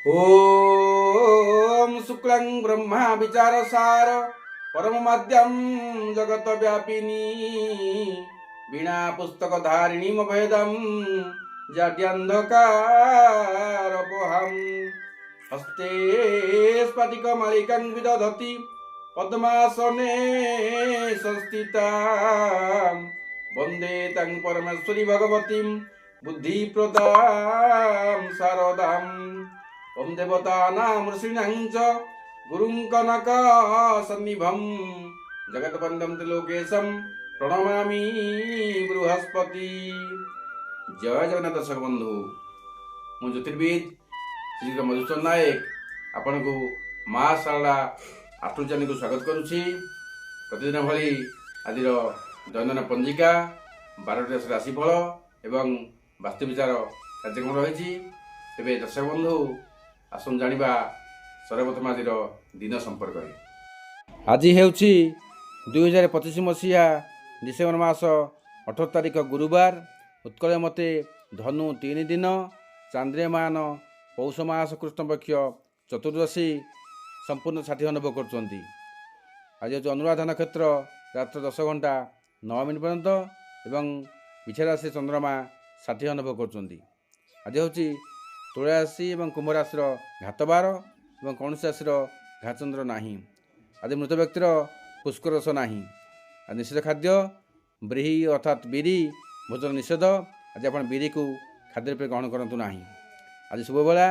ओम शुक्लं ब्रह्मा विचारसार परममाद्यं जगत व्यापिनी वीणा पुस्तक धारिणीम भेदं जाड्यन्धकारोपहं हस्ते स्फटिकमलिकं विदधति पद्मासने संस्थितां वन्दे तं परमेश्वरी भगवतीं बुद्धिप्रदां शारदाम् ओम देवतानां ऋषीणां च गुरुं कनक सन्निभं जगत्वन्दं त्रिलोकेशं प्रणमामि बृहस्पति। जय जगन्नाथ दर्शक बंधु, मु ज्योतिर्विद श्री मधुसूदन नायक आपण को माँ शारदा आस्ट्रो चैनल को स्वागत करुछि। प्रतिदिन भली आज दैनंदिन पंजिका 12टी राशिफल एवं वास्तु विचार कार्यक्रम रही। तेरे दर्शक बंधु आसन जानिबा सर्वप्रथम आज दिन संपर्क। आज हेउछि 2025 मसीहा डिसेम्बर मास 18 तारिख गुरुवार। उत्कल मते धनु 3 दिन, चांद्रमान पौष मास कृष्ण पक्ष चतुर्दशी संपूर्ण 60 अनुभव करछंती। आज हेउछि अनुराधा नक्षत्र रात्र 10 घंटा 9 मिनिट पर्यंत एवं विछा राशि चंद्रमा 60 अनुभव करछंती। आज हेउछि तुला राशि और कुंभ राशि घातबार और कौन राशि घातचंद्र नहीं। आज मृत व्यक्तिर पुष्कर रस नहीं। आज निषेध खाद्य ब्रीही अर्थात बीरी भोजन निषेध। आज आप बीरी को खाद्य रूप ग्रहण करूँ ना। आज शुभ बेला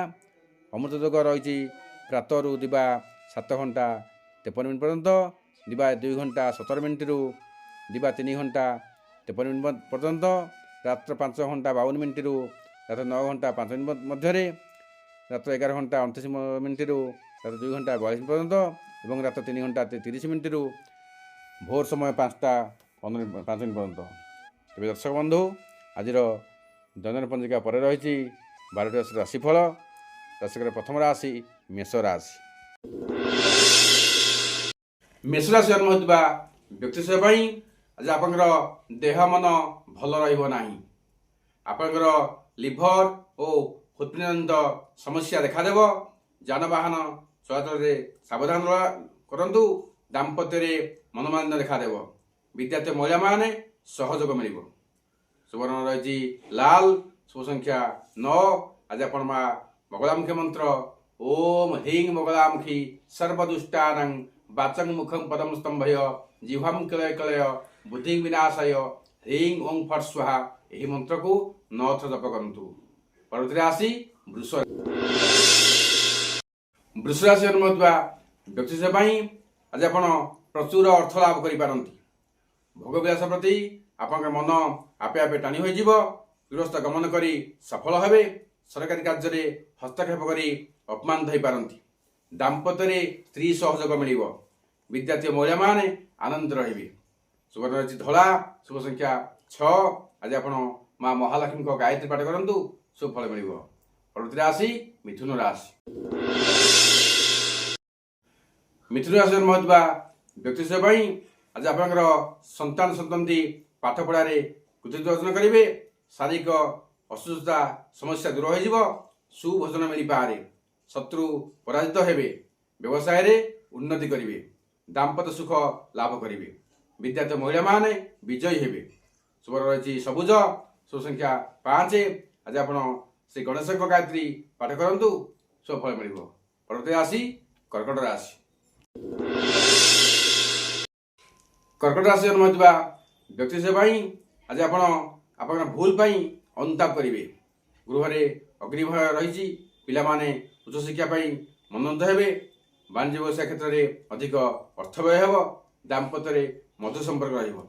अमृत योग रही प्रातरु दिवा 7 घंटा 53 मिनिट पर्यंत, दिवा 2 घंटा 17 मिनिट रु दिवा 3 घंटा 53 मिनिट पर्यंत, रात्र 5 घंटा 52 मिनिट रु रात 9 घंटा 5 मिनिट मध्य, रात 11 घंटा 29 मिनिट रु रात 2 घंटा 42 मिनिट पर्यंत और रात 3 घंटा 30 मिनिट रु भोर समय 5टा 5 मिनिट पर्यंत। तेज दर्शक बंधु आज दैनंदिन पंजिका पर रही 12टी राशिफल। राशिकर प्रथम राशि मेष राशि। मेष राशि जन्म होता व्यक्ति आज आप देह मन भल रहा। आपंकर लिभर और हृदपिंड समस्या देखादेव। जानवाहन चलाचल सावधान करंतु। दाम्पत्य मनोमालिन्य देखादेव। विद्यार्थी महिला माने सहयोग मिल। सुवर्ण रही लाल। शुभ संख्या 9। आज आप बगलामुखी मंत्र ओम ह्रीं बगलामुखी सर्वदुष्टानां वाचं मुखं पदम स्तंभय जिह्वां कलय कलय बुद्धि विनाशाय ह्रीं ओं फट स्वाहा यही मंत्र को 9 थर जप करंतु। परवर्ती राशि वृष राशि जन्म होता व्यक्ति आज आप प्रचुर अर्थ लाभ करें। भोगविलास प्रति आपन मन आपे आपे टाणी हो गृहस्थ गमन करी सफल हेबे। सरकारी कार्य हस्तक्षेप करी अपमान धई पारंती। दाम्पत्य स्त्री सहयोग मिल। विद्यार्थी महिला माने आनंद रहिबे। सुवर्ण रही धला। शुभ संख्या 6। आज आप माँ महालक्ष्मी को गायत्री पाठ करंतु शुभ फल मिल। परवर्ती राशि मिथुन राशि। मिथुन राशि जन्म होता व्यक्ति आज आप संतान संतति पाठ पढ़ारे कृतित्व अर्जन करेंगे। शारीरिक असुस्थता समस्या दूर हो। सुभोजन मिल पारे। शत्रु पराजित हेबे। व्यवसाय रे उन्नति करेंगे। दाम्पत्य सुख लाभ करेंगे। विद्यार्थी महिला माने विजयी हेबे। सुवर्ण रही सबुज। शुभ संख्या 5। आज आप श्री गणेश गायत्री पाठ करंतु शुभ फल मिल। परवर्ती राशि कर्कट राशि। कर्कट राशि जन्म होता व्यक्ति आज आप भूल अनुताप करेंगे। गृह अग्नि भय रही। पिला माने उच्च शिक्षा मनोनीत हेबे। वाणिज्य व्यवसाय क्षेत्र में अधिक अर्थ व्यय हो। दाम्पत्य मधुर संपर्क रहिबो।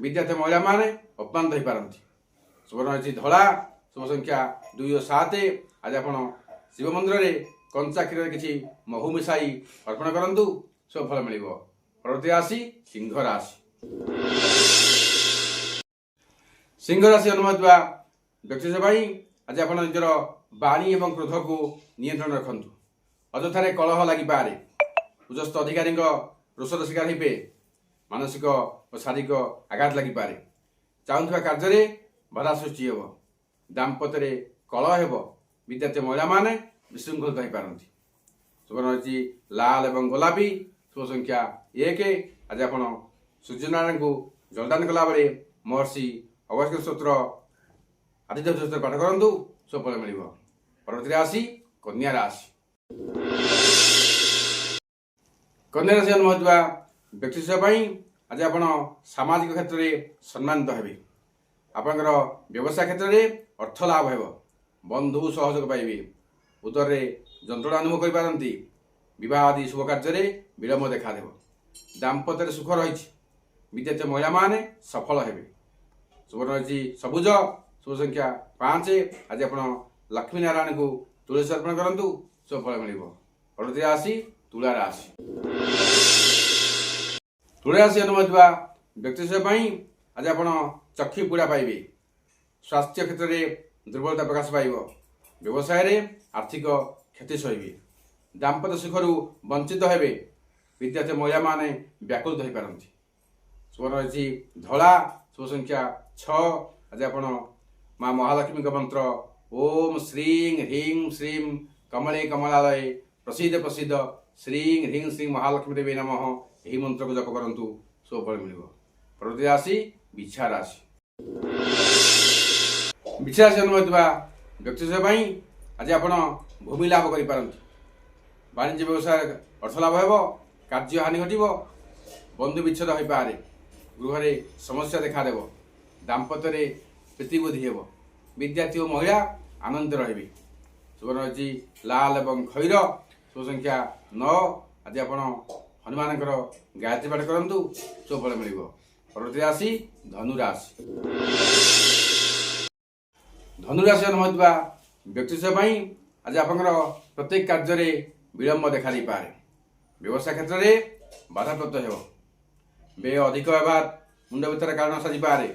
विद्यार्थी महिला माने अपमान दही पारंती। सुवर्ण रही धला। शुभ संख्या 2 और 7। आज आप शिव मंदिर में कंचा क्षीर किसी महू मिसाई अर्पण करंतु शुभ फल मिल। परवर्ती राशि सिंह राशि। सिंह राशि जन्म होता व्यक्ति आज आप निजर बाणी और क्रोध को नियंत्रण रखु। अजथारे कलह लगी पारे। उच्चस्थ अधिकारी रोषर शिकार हे। मानसिक और शारीरिक आघात लगी पारे। चाहूवा कार्य बाधा सृष्टि हे। दाम्पत्य कलह हे। विद्यार्थी महिला माने ବିଶୃଙ୍ଖଳିତ ହୋଇପାରନ୍ତି। ଶୁଭ ରହିଛି ଲାଲ ଏବଂ ଗୋଲାପୀ, ଶୁଭ ସଂଖ୍ୟା 1। ଆଜି ଆପଣ ସୂର୍ଯ୍ୟନାରାୟଣଙ୍କୁ ଜଳଦାନ କଲାବେଳେ ମହର୍ଷି ଅଗସ୍ତ୍ୟ ସ୍ତୋତ୍ର ଆଦିତ୍ୟ ସ୍ତୋତ୍ର ପାଠ କରନ୍ତୁ, ସୁଫଳ ମିଳିବ। ପରବର୍ତ୍ତୀ ରାଶି କନ୍ୟା ରାଶି। କନ୍ୟା ରାଶି ଜନ୍ମ ହୋଇଥିବା ବ୍ୟକ୍ତିତ୍ୱ ପାଇଁ ଆଜି ଆପଣ ସାମାଜିକ କ୍ଷେତ୍ରରେ ସମ୍ମାନିତ ହେବେ। ଆପଣଙ୍କର ବ୍ୟବସାୟ କ୍ଷେତ୍ରରେ ଅର୍ଥ ଲାଭ ହେବ। ବନ୍ଧୁ ସହଯୋଗ ପାଇବେ। ଉଦରରେ ଯନ୍ତ୍ରଣା ଅନୁଭବ କରିପାରନ୍ତି। ବିବାହ ଆଦି ଶୁଭ କାର୍ଯ୍ୟରେ ବିଳମ୍ବ ଦେଖାଦେବ। ଦାମ୍ପତ୍ୟରେ ସୁଖ ରହିଛି। ବିଦ୍ୟାର୍ଥୀ ମହିଳାମାନେ ସଫଳ ହେବେ। ଶୁଭ ରହିଛି ସବୁଜ, ଶୁଭ ସଂଖ୍ୟା 5। ଆଜି ଆପଣ ଲକ୍ଷ୍ମୀ ନାରାୟଣଙ୍କୁ ତୁଳସୀ ଅର୍ପଣ କରନ୍ତୁ, ସୁଫଳ ମିଳିବ। ପରବର୍ତ୍ତୀ ରାଶି ତୁଳା ରାଶି। ତୁଳା ରାଶି ଜନ୍ମ ହୋଇଥିବା ବ୍ୟକ୍ତିତ୍ୱ ପାଇଁ ଆଜି ଆପଣ ଚକ୍ଷୁ ପୀଡ଼ା ପାଇବେ। ସ୍ୱାସ୍ଥ୍ୟ କ୍ଷେତ୍ରରେ ଦୁର୍ବଳତା ପ୍ରକାଶ ପାଇବ। ବ୍ୟବସାୟରେ ଆର୍ଥିକ କ୍ଷତି ସହିବେ। ଦାମ୍ପତ୍ୟ ସୁଖରୁ ବଞ୍ଚିତ ହେବେ। ବିଦ୍ୟାର୍ଥୀ ମହିଳାମାନେ ବ୍ୟାକୁଳିତ ହୋଇପାରନ୍ତି। ଶୁଭ ରହିଛି ଧଳା, ଶୁଭ ସଂଖ୍ୟା 6। ଆଜି ଆପଣ ମା ମହାଲକ୍ଷ୍ମୀଙ୍କ ମନ୍ତ୍ର ଓମ୍ ଶ୍ରୀଂ ହ୍ରୀଂ ଶ୍ରୀଂ କମଳେ କମଳାଳୟେ ପ୍ରସିଦ୍ଧ ପ୍ରସିଦ୍ଧ ଶ୍ରୀଂ ହ୍ରୀଂ ଶ୍ରୀଂ ମହାଲକ୍ଷ୍ମୀ ଦେବୀ ନମଃ ଏହି ମନ୍ତ୍ରକୁ ଜପ କରନ୍ତୁ, ସୁଫଳ ମିଳିବ। ପରବର୍ତ୍ତୀ ରାଶି ବିଛା ରାଶି। ବିଛା ରାଶି ଜନ୍ମ ହୋଇଥିବା ବ୍ୟକ୍ତିତ୍ୱ ପାଇଁ ଆଜି ଆପଣ ଭୂମି ଲାଭ କରିପାରନ୍ତି। ବାଣିଜ୍ୟ ବ୍ୟବସାୟ ଅର୍ଥ ଲାଭ ହେବ। କାର୍ଯ୍ୟ ହାନି ଘଟିବ। ବନ୍ଧୁ ବିଚ୍ଛେଦ ହୋଇପାରେ। ଗୃହରେ ସମସ୍ୟା ଦେଖାଦେବ। ଦାମ୍ପତ୍ୟରେ ପ୍ରୀତିବୃଦ୍ଧି ହେବ। ବିଦ୍ୟାର୍ଥୀ ଓ ମହିଳା ଆନନ୍ଦ ରହିବେ। ଶୁଭ ରହିଛି ଲାଲ ଏବଂ ଖଇର, ଶୁଭ ସଂଖ୍ୟା 9। ଆଜି ଆପଣ ହନୁମାନଙ୍କର ଗାୟତ୍ରୀ ପାଠ କରନ୍ତୁ, ସୁଫଳ ମିଳିବ। ପରବର୍ତ୍ତୀ ରାଶି ଧନୁ ରାଶି। ଧନୁ ରାଶି ଜନ୍ମ ହୋଇଥିବା ବ୍ୟକ୍ତିତ୍ୱ ପାଇଁ ଆଜି ଆପଣଙ୍କର ପ୍ରତ୍ୟେକ କାର୍ଯ୍ୟରେ ବିଳମ୍ବ ଦେଖାଦେଇପାରେ। ବ୍ୟବସାୟ କ୍ଷେତ୍ରରେ ବାଧାପ୍ରାପ୍ତ ହେବ। ବ୍ୟୟ ଅଧିକ ହେବା ମୁଣ୍ଡ ଭିତରେ କାରଣ ସାଜିପାରେ।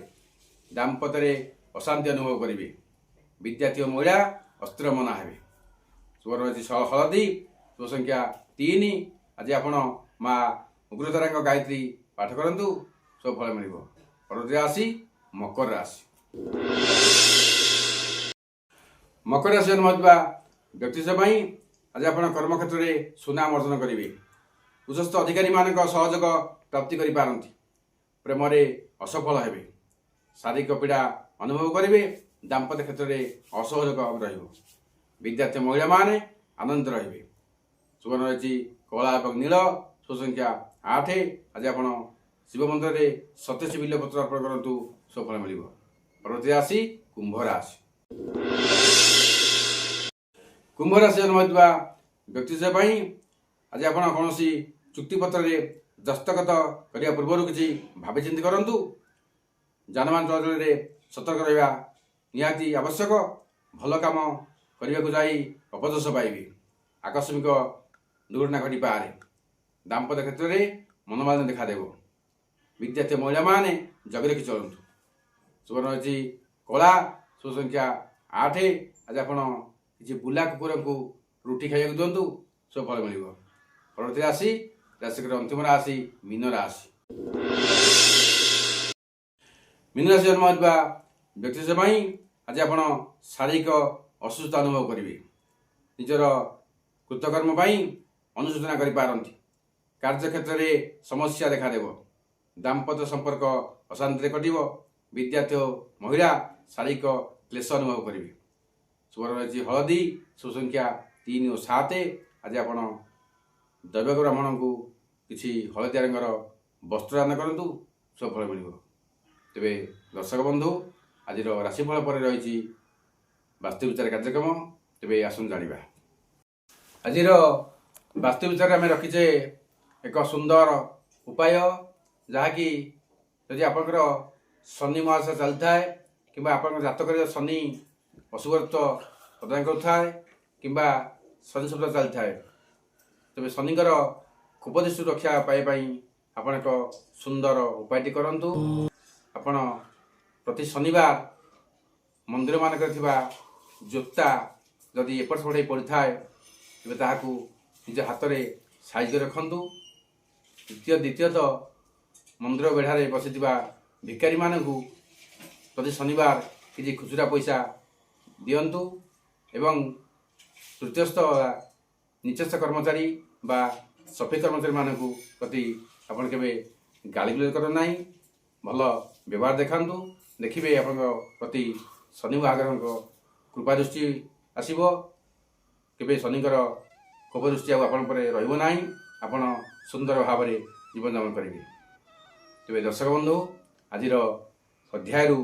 ଦାମ୍ପତ୍ୟରେ ଅଶାନ୍ତି ଅନୁଭବ କରିବେ। ବିଦ୍ୟାର୍ଥୀ ଓ ମହିଳା ଅସ୍ତ୍ରମନା ହେବେ। ଶୁଭ ରହିଛି ହଳଦୀ, ଶୁଭ ସଂଖ୍ୟା 3। ଆଜି ଆପଣ ମା ଉଗ୍ରତାରାଙ୍କ ଗାୟତ୍ରୀ ପାଠ କରନ୍ତୁ, ସୁଫଳ ମିଳିବ। ପରବର୍ତ୍ତୀ ରାଶି ମକର ରାଶି। ମକର ରାଶି ଜନ୍ମ ହୋଇଥିବା ବ୍ୟକ୍ତିତ୍ୱ ପାଇଁ ଆଜି ଆପଣ କର୍ମକ୍ଷେତ୍ରରେ ସୁନାମ ଅର୍ଜନ କରିବେ। ଉଚ୍ଚସ୍ଥ ଅଧିକାରୀମାନଙ୍କ ସହଯୋଗ ପ୍ରାପ୍ତି କରିପାରନ୍ତି। ପ୍ରେମରେ ଅସଫଳ ହେବେ। ଶାରୀରିକ ପୀଡ଼ା ଅନୁଭବ କରିବେ। ଦାମ୍ପତ୍ୟ କ୍ଷେତ୍ରରେ ଅସହଯୋଗ ରହିବ। ବିଦ୍ୟାର୍ଥୀ ମହିଳାମାନେ ଆନନ୍ଦ ରହିବେ। ଶୁଭ ରହିଛି କଳା ଏବଂ ନୀଳ, ଶୁଭ ସଂଖ୍ୟା 8। ଆଜି ଆପଣ ଶିବ ମନ୍ଦିରରେ 27 ବିଲ୍ୱପତ୍ର ଅର୍ପଣ କରନ୍ତୁ, ସୁଫଳ ମିଳିବ। ପରବର୍ତ୍ତୀ ରାଶି କୁମ୍ଭ ରାଶି। କୁମ୍ଭ ରାଶି ଜନ୍ମ ହୋଇଥିବା ବ୍ୟକ୍ତିତ୍ୱ ପାଇଁ ଆଜି ଆପଣ କୌଣସି ଚୁକ୍ତିପତ୍ରରେ ଦସ୍ତଖତ କରିବା ପୂର୍ବରୁ କିଛି ଭାବିଚିନ୍ତି କରନ୍ତୁ। ଯାନବାହନ ଚଳାଚଳରେ ସତର୍କ ରହିବା ନିହାତି ଆବଶ୍ୟକ। ଭଲ କାମ କରିବାକୁ ଯାଇ ଅପଯଶ ପାଇବେ। ଆକସ୍ମିକ ଦୁର୍ଘଟଣା ଘଟିପାରେ। ଦାମ୍ପତ୍ୟ କ୍ଷେତ୍ରରେ ମନୋମାଳିନ୍ୟ ଦେଖାଦେବ। ବିଦ୍ୟାର୍ଥୀ ମହିଳାମାନେ ଜଗି ରଖି ଚଳନ୍ତୁ। ଶୁଭ ରହିଛି କଳା, ଶୁଭ ସଂଖ୍ୟା 8। ଆଜି ଆପଣ କିଛି ବୁଲା କୁକୁରଙ୍କୁ ରୁଟି ଖାଇବାକୁ ଦିଅନ୍ତୁ, ସୁଫଳ ମିଳିବ। ପରବର୍ତ୍ତୀ ରାଶି ରାଶିର ଅନ୍ତିମ ରାଶି ମୀନ ରାଶି। ମୀନ ରାଶି ଜନ୍ମ ହୋଇଥିବା ବ୍ୟକ୍ତିତ୍ୱ ପାଇଁ ଆଜି ଆପଣ ଶାରୀରିକ ଅସୁସ୍ଥତା ଅନୁଭବ କରିବେ। ନିଜର କୃତକର୍ମ ପାଇଁ ଅନୁଶୋଚନା କରିପାରନ୍ତି। କାର୍ଯ୍ୟକ୍ଷେତ୍ରରେ ସମସ୍ୟା ଦେଖାଦେବ। ଦାମ୍ପତ୍ୟ ସମ୍ପର୍କ ଅଶାନ୍ତିରେ କଟିବ। ବିଦ୍ୟାର୍ଥୀ ଓ ମହିଳା ଶାରୀରିକ କ୍ଲେଶ ଅନୁଭବ କରିବେ। ଶୁଭ ରହିଛି ହଳଦୀ, ଶୁଭ ସଂଖ୍ୟା 3 ଓ 7। ଆଜି ଆପଣ ଦୈବକ ବ୍ରାହ୍ମଣଙ୍କୁ କିଛି ହଳଦିଆ ରଙ୍ଗର ବସ୍ତ୍ର ଦାନ କରନ୍ତୁ, ସୁଫଳ ମିଳିବ। ତେବେ ଦର୍ଶକ ବନ୍ଧୁ, ଆଜିର ରାଶିଫଳ ପରେ ରହିଛି ବାସ୍ତୁବିଚାର କାର୍ଯ୍ୟକ୍ରମ। ତେବେ ଆସନ୍ତୁ ଜାଣିବା। ଆଜିର ବାସ୍ତୁବିଚାରରେ ଆମେ ରଖିଛେ ଏକ ସୁନ୍ଦର ଉପାୟ, ଯାହାକି ଯଦି ଆପଣଙ୍କର ଶନି ମହାଦଶା ଚାଲିଥାଏ କିମ୍ବା ଆପଣଙ୍କ ଜାତକରେ ଶନି ଅଶୁଭତ୍ୱ ପ୍ରଦାନ କରୁଥାଏ କିମ୍ବା ଶନି ଶବ୍ଦ ଚାଲିଥାଏ, ତେବେ ଶନିଙ୍କର କୁପଦୃଷ୍ଟିରୁ ରକ୍ଷା ପାଇବା ପାଇଁ ଆପଣ ଏକ ସୁନ୍ଦର ଉପାୟଟି କରନ୍ତୁ। ଆପଣ ପ୍ରତି ଶନିବାର ମନ୍ଦିରମାନଙ୍କରେ ଥିବା ଜୋତା ଯଦି ଏପଟ ସେପଟ ହେଇ ପଡ଼ିଥାଏ, ତେବେ ତାହାକୁ ନିଜ ହାତରେ ସାଇଜ କରି ରଖନ୍ତୁ। ଦ୍ୱିତୀୟତଃ ମନ୍ଦିର ବେଢ଼ାରେ ବସିଥିବା ଭିକାରୀମାନଙ୍କୁ ପ୍ରତି ଶନିବାର କିଛି ଖୁଚୁରା ପଇସା ଦିଅନ୍ତୁ ଏବଂ ତୃତୀୟସ୍ଥ ନିଚସ୍ଥ କର୍ମଚାରୀ ବା ସଫେଇ କର୍ମଚାରୀମାନଙ୍କୁ ପ୍ରତି ଆପଣ କେବେ ଗାଳିଗୁଲଜ କରନ୍ତୁ ନାହିଁ। ଭଲ ବ୍ୟବହାର ଦେଖାନ୍ତୁ। ଦେଖିବେ ଆପଣଙ୍କ ପ୍ରତି ଶନି ମହାରାଜଙ୍କ କୃପା ଦୃଷ୍ଟି ଆସିବ। କେବେ ଶନିଙ୍କର କୋପ ଦୃଷ୍ଟି ଆଉ ଆପଣଙ୍କ ଉପରେ ରହିବ ନାହିଁ। ଆପଣ ସୁନ୍ଦର ଭାବରେ ଜୀବନଯାପନ କରିବେ। ତେବେ ଦର୍ଶକ ବନ୍ଧୁ, ଆଜିର ଅଧ୍ୟାୟରୁ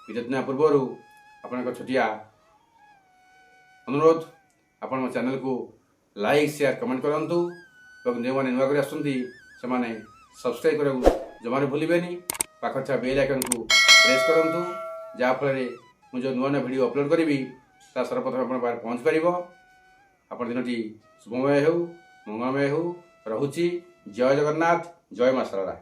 ବିଦାୟ ନେବା ପୂର୍ବରୁ ଆପଣଙ୍କ ଛୋଟିଆ ଅନୁରୋଧ, ଆପଣ ମୋ ଚ୍ୟାନେଲକୁ ଲାଇକ୍ ସେୟାର କମେଣ୍ଟ କରନ୍ତୁ ଏବଂ ଯେଉଁମାନେ ନୂଆ କରି ଆସୁଛନ୍ତି ସେମାନେ ସବସ୍କ୍ରାଇବ୍ କରିବାକୁ ଜମାରୁ ଭୁଲିବେନି। ପାଖରେ ଥିବା ବେଲ୍ ଆଇକନ୍କୁ ପ୍ରେସ୍ କରନ୍ତୁ, ଯାହାଫଳରେ ମୁଁ ଯେଉଁ ନୂଆ ନୂଆ ଭିଡ଼ିଓ ଅପଲୋଡ଼ କରିବି ତା ସର୍ବପ୍ରଥମେ ଆପଣଙ୍କ ପାଖରେ ପହଞ୍ଚି ପାରିବ। ଆପଣ ଦିନଟି ଶୁଭମୟ ହେଉ, ମଙ୍ଗଳମୟ ହେଉ। ରହୁଛି। ଜୟ ଜଗନ୍ନାଥ, ଜୟ ମା ଶାରଳା।